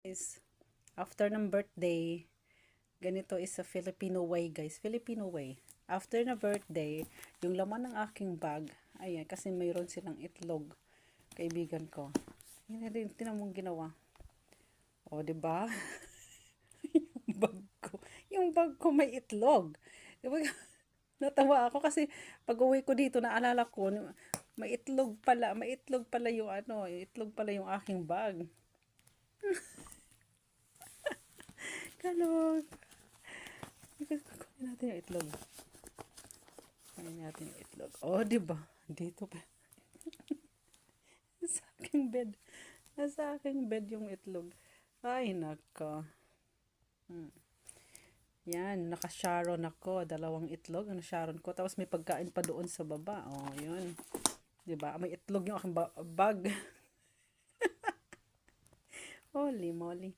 Guys, after ng birthday, ganito is a Filipino way guys, Filipino way. After na birthday, yung laman ng aking bag, ayan, kasi mayroon silang itlog, kaibigan ko. Yan din, tinan mong ginawa. O, diba? Yung bag ko may itlog. Diba? Natawa ako kasi pag uwi ko dito, naalala ko, may itlog pala yung itlog pala yung aking bag. Kalog. Kunin natin yung itlog. Kunin natin yung itlog. Oh, di ba? Dito pa. Sa aking bed. Nasa aking bed yung itlog. Ay, naka. Yan, naka-sharon ako. Dalawang itlog ang sharon ko. Tapos may pagkain pa doon sa baba. Oh, yun. Di ba? May itlog yung aking bag. Holy moly.